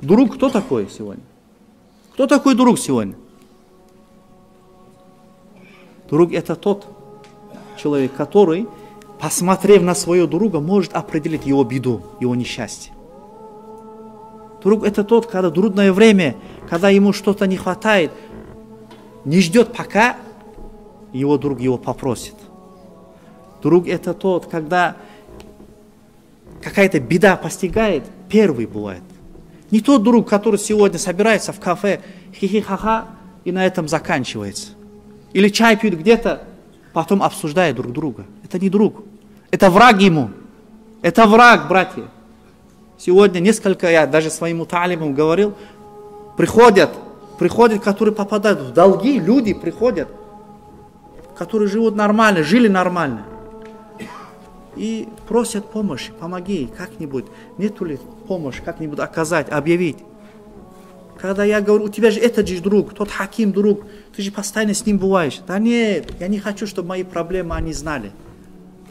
Друг кто такой сегодня? Кто такой друг сегодня? Друг это тот человек, который, посмотрев на своего друга, может определить его беду, его несчастье. Друг это тот, когда в трудное время, когда ему что-то не хватает, не ждет, пока его друг его попросит. Друг это тот, когда какая-то беда постигает, первый бывает. Не тот друг, который сегодня собирается в кафе, хихи-ха-ха, и на этом заканчивается. Или чай пьют где-то, потом обсуждают друг друга. Это не друг, это враг ему. Это враг, братья. Сегодня несколько, я даже своим талибам говорил, приходят, которые попадают в долги, люди приходят, которые живут нормально, жили нормально. И просят помощи, помоги как-нибудь, нету ли помощи, как-нибудь оказать, объявить. Когда я говорю, у тебя же этот же друг, тот Хаким друг, ты же постоянно с ним бываешь. Да нет, я не хочу, чтобы мои проблемы они знали.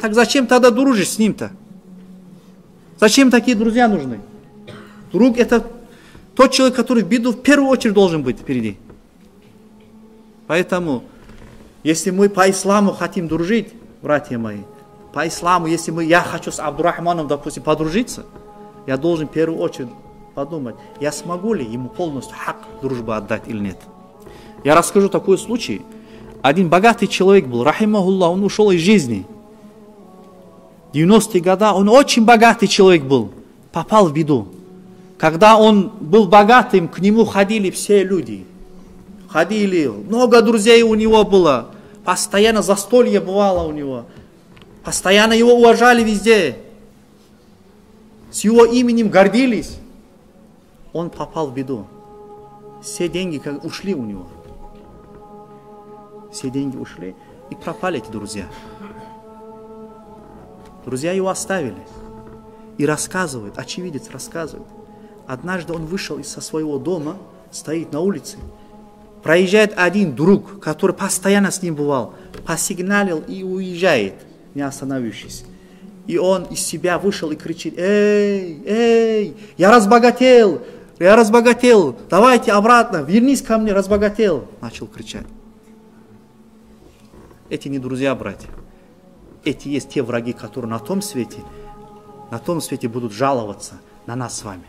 Так зачем тогда дружишь с ним-то? Зачем такие друзья нужны? Друг это тот человек, который в беду в первую очередь должен быть впереди. Поэтому, если мы по исламу хотим дружить, братья мои, по исламу, если я хочу с Абдурахманом, допустим, подружиться, я должен в первую очередь подумать, я смогу ли ему полностью хак дружбы отдать или нет. Я расскажу такой случай. Один богатый человек был, рахимахуллах, он ушел из жизни. В 90-е годы он очень богатый человек был, попал в беду. Когда он был богатым, к нему ходили все люди. Ходили, много друзей у него было, постоянно застолье бывало у него. Постоянно его уважали везде. С его именем гордились. Он попал в беду. Все деньги ушли у него. Все деньги ушли и пропали эти друзья. Друзья его оставили. И рассказывают, очевидец рассказывает. Однажды он вышел со своего дома, стоит на улице. Проезжает один друг, который постоянно с ним бывал. Посигналил и уезжает, не остановившись. И он из себя вышел и кричит: эй, я разбогател, давайте обратно, вернись ко мне, разбогател. Начал кричать. Эти не друзья, братья. Эти есть те враги, которые на том свете будут жаловаться на нас с вами.